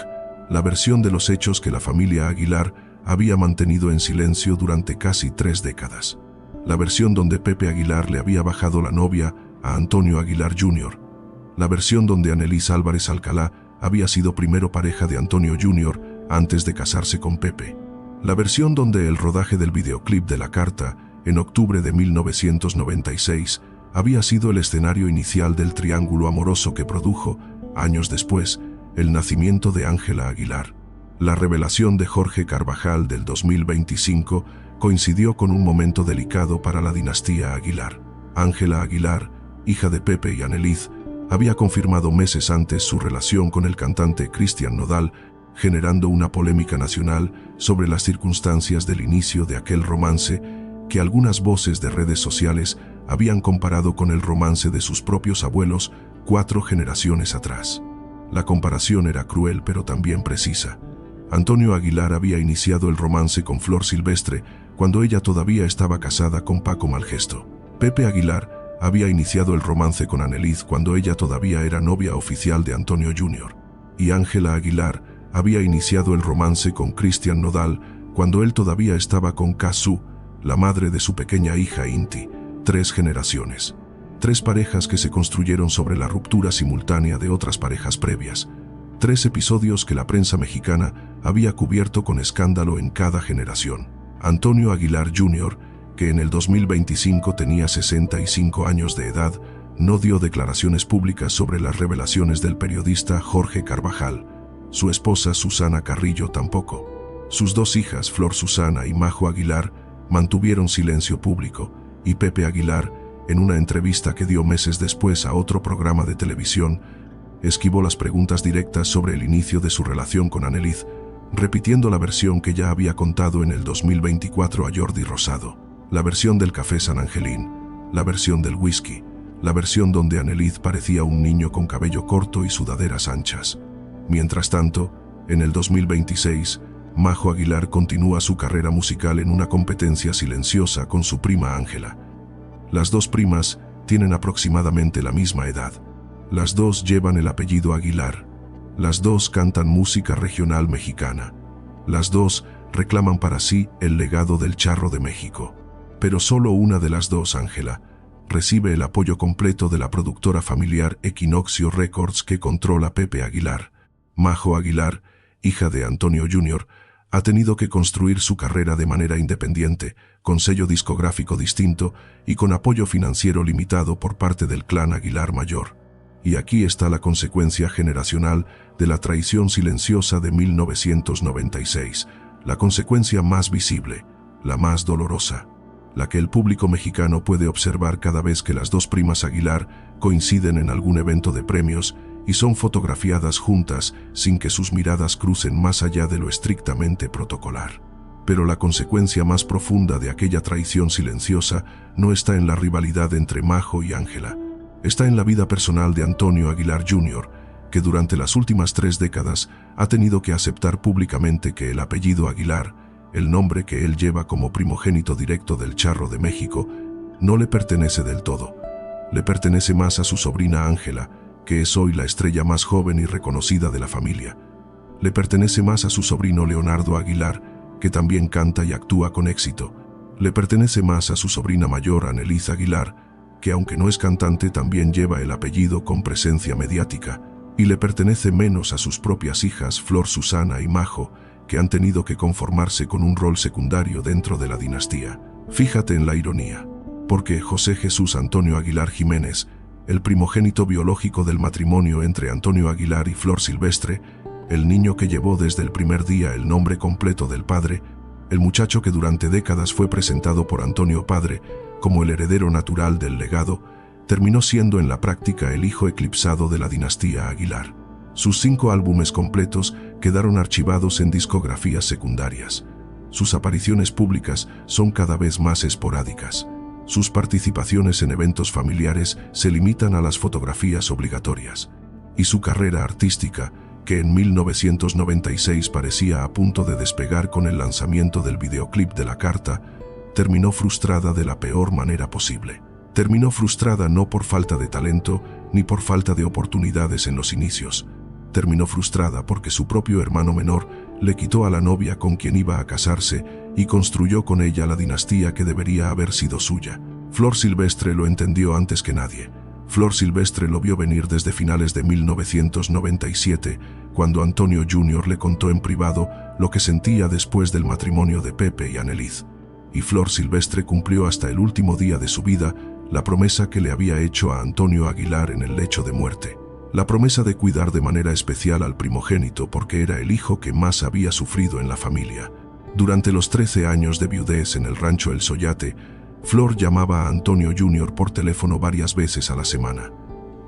la versión de los hechos que la familia Aguilar había mantenido en silencio durante casi 3 décadas. La versión donde Pepe Aguilar le había bajado la novia a Antonio Aguilar Jr. La versión donde Annelies Álvarez Alcalá había sido primero pareja de Antonio Jr. antes de casarse con Pepe. La versión donde el rodaje del videoclip de La Carta, en octubre de 1996, había sido el escenario inicial del triángulo amoroso que produjo, años después, el nacimiento de Ángela Aguilar. La revelación de Jorge Carvajal del 2025 coincidió con un momento delicado para la dinastía Aguilar. Ángela Aguilar, hija de Pepe y Annelies, había confirmado meses antes su relación con el cantante Cristian Nodal, generando una polémica nacional sobre las circunstancias del inicio de aquel romance que algunas voces de redes sociales habían comparado con el romance de sus propios abuelos 4 generaciones atrás. La comparación era cruel pero también precisa. Antonio Aguilar había iniciado el romance con Flor Silvestre cuando ella todavía estaba casada con Paco Malgesto. Pepe Aguilar había iniciado el romance con Annelies cuando ella todavía era novia oficial de Antonio Jr. Y Ángela Aguilar había iniciado el romance con Cristian Nodal cuando él todavía estaba con Cazzu, la madre de su pequeña hija Inti. 3 generaciones. 3 parejas que se construyeron sobre la ruptura simultánea de otras parejas previas. 3 episodios que la prensa mexicana había cubierto con escándalo en cada generación. Antonio Aguilar Jr., que en el 2025 tenía 65 años de edad, no dio declaraciones públicas sobre las revelaciones del periodista Jorge Carvajal. Su esposa Susana Carrillo tampoco. Sus 2 hijas, Flor Susana y Majo Aguilar, mantuvieron silencio público, y Pepe Aguilar, en una entrevista que dio meses después a otro programa de televisión, esquivó las preguntas directas sobre el inicio de su relación con Annelies, repitiendo la versión que ya había contado en el 2024 a Jordi Rosado, la versión del café San Angelín, la versión del whisky, la versión donde Annelies parecía un niño con cabello corto y sudaderas anchas. Mientras tanto, en el 2026, Majo Aguilar continúa su carrera musical en una competencia silenciosa con su prima Ángela. Las 2 primas tienen aproximadamente la misma edad. Las 2 llevan el apellido Aguilar. Las 2 cantan música regional mexicana. Las 2 reclaman para sí el legado del charro de México. Pero solo una de las 2, Ángela, recibe el apoyo completo de la productora familiar Equinoccio Records que controla Pepe Aguilar. Majo Aguilar, hija de Antonio Jr., ha tenido que construir su carrera de manera independiente, con sello discográfico distinto y con apoyo financiero limitado por parte del clan Aguilar Mayor. Y aquí está la consecuencia generacional de la traición silenciosa de 1996, la consecuencia más visible, la más dolorosa, la que el público mexicano puede observar cada vez que las 2 primas Aguilar coinciden en algún evento de premios y son fotografiadas juntas sin que sus miradas crucen más allá de lo estrictamente protocolar. Pero la consecuencia más profunda de aquella traición silenciosa no está en la rivalidad entre Majo y Ángela. Está en la vida personal de Antonio Aguilar Jr., que durante las últimas 3 décadas ha tenido que aceptar públicamente que el apellido Aguilar, el nombre que él lleva como primogénito directo del charro de México, no le pertenece del todo. Le pertenece más a su sobrina Ángela, que es hoy la estrella más joven y reconocida de la familia. Le pertenece más a su sobrino Leonardo Aguilar, que también canta y actúa con éxito. Le pertenece más a su sobrina mayor Annelies Aguilar, que aunque no es cantante también lleva el apellido con presencia mediática. Y le pertenece menos a sus propias hijas Flor Susana y Majo, que han tenido que conformarse con un rol secundario dentro de la dinastía. Fíjate en la ironía, porque José Jesús Antonio Aguilar Jiménez, el primogénito biológico del matrimonio entre Antonio Aguilar y Flor Silvestre, el niño que llevó desde el primer día el nombre completo del padre, el muchacho que durante décadas fue presentado por Antonio Padre como el heredero natural del legado, terminó siendo en la práctica el hijo eclipsado de la dinastía Aguilar. Sus 5 álbumes completos quedaron archivados en discografías secundarias. Sus apariciones públicas son cada vez más esporádicas. Sus participaciones en eventos familiares se limitan a las fotografías obligatorias. Y su carrera artística, que en 1996 parecía a punto de despegar con el lanzamiento del videoclip de La Carta, terminó frustrada de la peor manera posible. Terminó frustrada no por falta de talento ni por falta de oportunidades en los inicios. Terminó frustrada porque su propio hermano menor le quitó a la novia con quien iba a casarse y construyó con ella la dinastía que debería haber sido suya. Flor Silvestre lo entendió antes que nadie. Flor Silvestre lo vio venir desde finales de 1997, cuando Antonio Jr. le contó en privado lo que sentía después del matrimonio de Pepe y Anneliz. Y Flor Silvestre cumplió hasta el último día de su vida la promesa que le había hecho a Antonio Aguilar en el lecho de muerte. La promesa de cuidar de manera especial al primogénito porque era el hijo que más había sufrido en la familia. Durante los 13 años de viudez en el rancho El Soyate, Flor llamaba a Antonio Jr. por teléfono varias veces a la semana.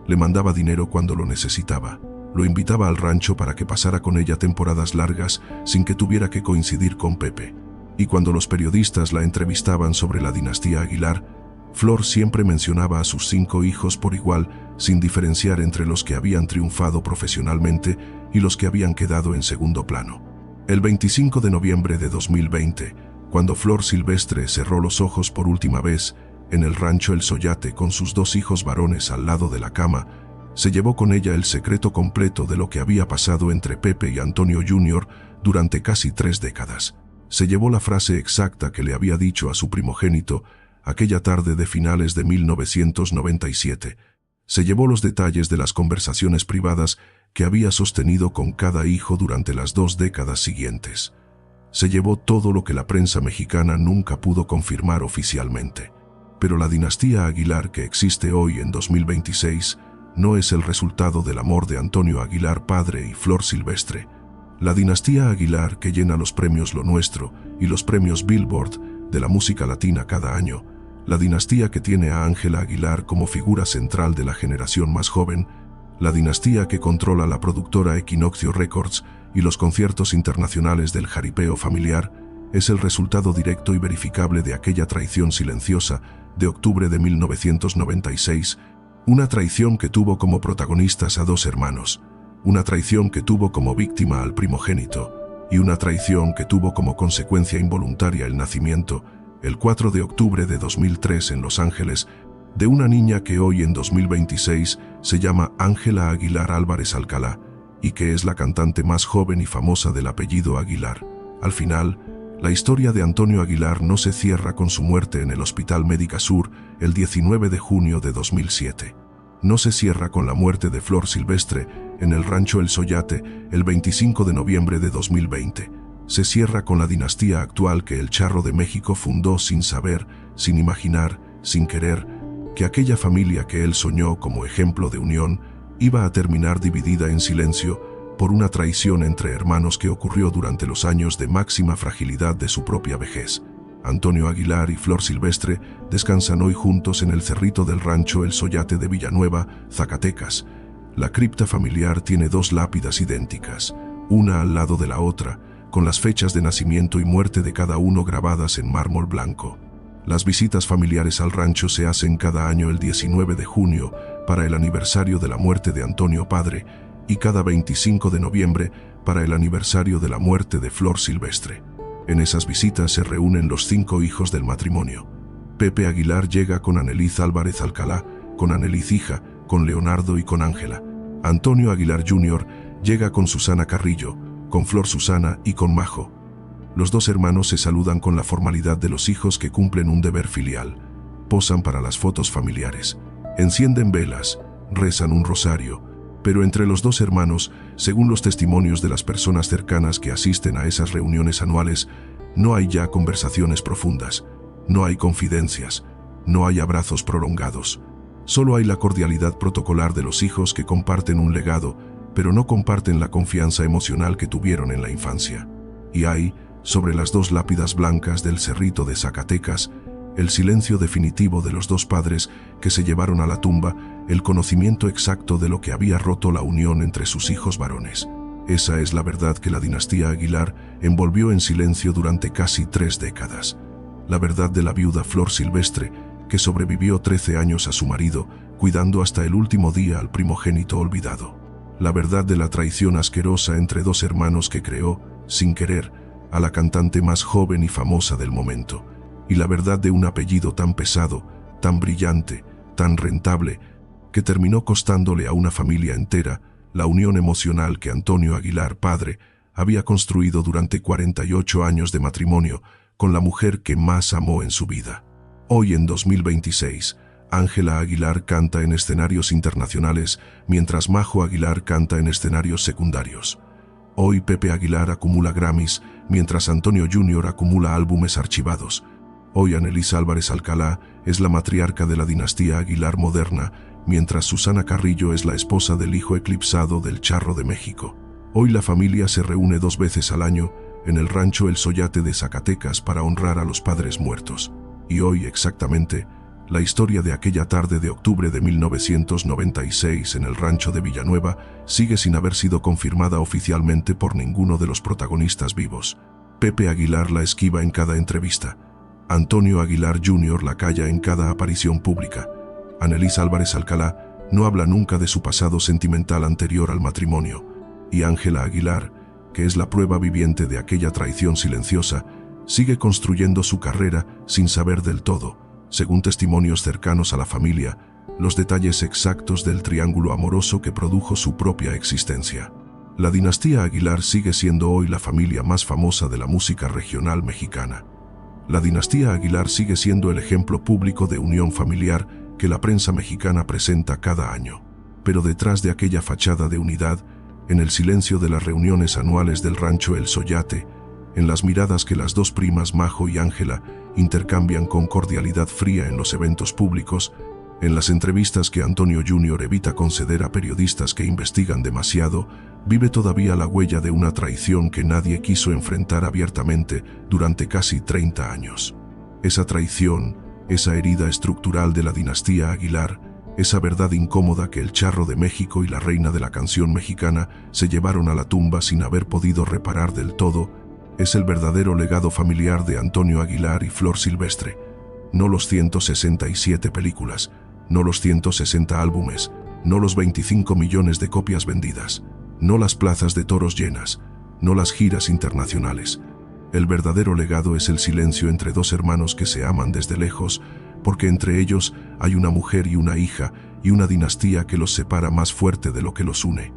Le mandaba dinero cuando lo necesitaba. Lo invitaba al rancho para que pasara con ella temporadas largas sin que tuviera que coincidir con Pepe. Y cuando los periodistas la entrevistaban sobre la dinastía Aguilar, Flor siempre mencionaba a sus 5 hijos por igual, sin diferenciar entre los que habían triunfado profesionalmente y los que habían quedado en segundo plano. El 25 de noviembre de 2020, cuando Flor Silvestre cerró los ojos por última vez en el rancho El Soyate con sus 2 hijos varones al lado de la cama, se llevó con ella el secreto completo de lo que había pasado entre Pepe y Antonio Jr. durante casi 3 décadas. Se llevó la frase exacta que le había dicho a su primogénito aquella tarde de finales de 1997. Se llevó los detalles de las conversaciones privadas que había sostenido con cada hijo durante las 2 décadas siguientes. Se llevó todo lo que la prensa mexicana nunca pudo confirmar oficialmente. Pero la dinastía Aguilar que existe hoy en 2026 no es el resultado del amor de Antonio Aguilar padre y Flor Silvestre. La dinastía Aguilar que llena los premios Lo Nuestro y los premios Billboard de la música latina cada año, la dinastía que tiene a Ángela Aguilar como figura central de la generación más joven, la dinastía que controla la productora Equinoccio Records y los conciertos internacionales del jaripeo familiar, es el resultado directo y verificable de aquella traición silenciosa de octubre de 1996, una traición que tuvo como protagonistas a 2 hermanos, una traición que tuvo como víctima al primogénito y una traición que tuvo como consecuencia involuntaria el nacimiento, el 4 de octubre de 2003 en Los Ángeles, de una niña que hoy en 2026 se llama Ángela Aguilar Álvarez Alcalá y que es la cantante más joven y famosa del apellido Aguilar. Al final, la historia de Antonio Aguilar no se cierra con su muerte en el Hospital Médica Sur el 19 de junio de 2007. No se cierra con la muerte de Flor Silvestre en el rancho El Soyate el 25 de noviembre de 2020. Se cierra con la dinastía actual que el Charro de México fundó sin saber, sin imaginar, sin querer, que aquella familia que él soñó como ejemplo de unión iba a terminar dividida en silencio por una traición entre hermanos que ocurrió durante los años de máxima fragilidad de su propia vejez. Antonio Aguilar y Flor Silvestre descansan hoy juntos en el cerrito del rancho El Soyate de Villanueva, Zacatecas. La cripta familiar tiene 2 lápidas idénticas, una al lado de la otra, con las fechas de nacimiento y muerte de cada uno grabadas en mármol blanco. Las visitas familiares al rancho se hacen cada año el 19 de junio para el aniversario de la muerte de Antonio Padre y cada 25 de noviembre para el aniversario de la muerte de Flor Silvestre. En esas visitas se reúnen los 5 hijos del matrimonio. Pepe Aguilar llega con Anneliz Álvarez Alcalá, con Anneliz hija, con Leonardo y con Ángela. Antonio Aguilar Jr. llega con Susana Carrillo, con Flor Susana y con Majo. Los 2 hermanos se saludan con la formalidad de los hijos que cumplen un deber filial. Posan para las fotos familiares, encienden velas, rezan un rosario Pero entre los dos hermanos, según los testimonios de las personas cercanas que asisten a esas reuniones anuales, no hay ya conversaciones profundas, no hay confidencias, no hay abrazos prolongados. Solo hay la cordialidad protocolar de los hijos que comparten un legado, pero no comparten la confianza emocional que tuvieron en la infancia. Y hay, sobre las dos lápidas blancas del cerrito de Zacatecas, el silencio definitivo de los dos padres que se llevaron a la tumba el conocimiento exacto de lo que había roto la unión entre sus hijos varones. Esa es la verdad que la dinastía Aguilar envolvió en silencio durante casi 3 décadas. La verdad de la viuda Flor Silvestre, que sobrevivió 13 años a su marido, cuidando hasta el último día al primogénito olvidado. La verdad de la traición asquerosa entre dos hermanos que creó, sin querer, a la cantante más joven y famosa del momento. Y la verdad de un apellido tan pesado, tan brillante, tan rentable, que terminó costándole a una familia entera la unión emocional que Antonio Aguilar, padre, había construido durante 48 años de matrimonio con la mujer que más amó en su vida. Hoy, en 2026, Ángela Aguilar canta en escenarios internacionales, mientras Majo Aguilar canta en escenarios secundarios. Hoy Pepe Aguilar acumula Grammys, mientras Antonio Jr. acumula álbumes archivados. Hoy Annelise Álvarez Alcalá es la matriarca de la dinastía Aguilar moderna, mientras Susana Carrillo es la esposa del hijo eclipsado del Charro de México. Hoy la familia se reúne 2 veces al año en el rancho El Soyate de Zacatecas para honrar a los padres muertos. Y hoy, exactamente, la historia de aquella tarde de octubre de 1996 en el rancho de Villanueva sigue sin haber sido confirmada oficialmente por ninguno de los protagonistas vivos. Pepe Aguilar la esquiva en cada entrevista. Antonio Aguilar Jr. la calla en cada aparición pública. Annelise Álvarez Alcalá no habla nunca de su pasado sentimental anterior al matrimonio. Y Ángela Aguilar, que es la prueba viviente de aquella traición silenciosa, sigue construyendo su carrera sin saber del todo, según testimonios cercanos a la familia, los detalles exactos del triángulo amoroso que produjo su propia existencia. La dinastía Aguilar sigue siendo hoy la familia más famosa de la música regional mexicana. La dinastía Aguilar sigue siendo el ejemplo público de unión familiar que la prensa mexicana presenta cada año. Pero detrás de aquella fachada de unidad, en el silencio de las reuniones anuales del rancho El Soyate, en las miradas que las dos primas Majo y Ángela intercambian con cordialidad fría en los eventos públicos, en las entrevistas que Antonio Jr. evita conceder a periodistas que investigan demasiado, vive todavía la huella de una traición que nadie quiso enfrentar abiertamente durante casi 30 años. Esa traición, esa herida estructural de la dinastía Aguilar, esa verdad incómoda que el Charro de México y la reina de la canción mexicana se llevaron a la tumba sin haber podido reparar del todo, es el verdadero legado familiar de Antonio Aguilar y Flor Silvestre. No los 167 películas, no los 160 álbumes, no los 25 millones de copias vendidas, no las plazas de toros llenas, no las giras internacionales. El verdadero legado es el silencio entre dos hermanos que se aman desde lejos, porque entre ellos hay una mujer y una hija y una dinastía que los separa más fuerte de lo que los une.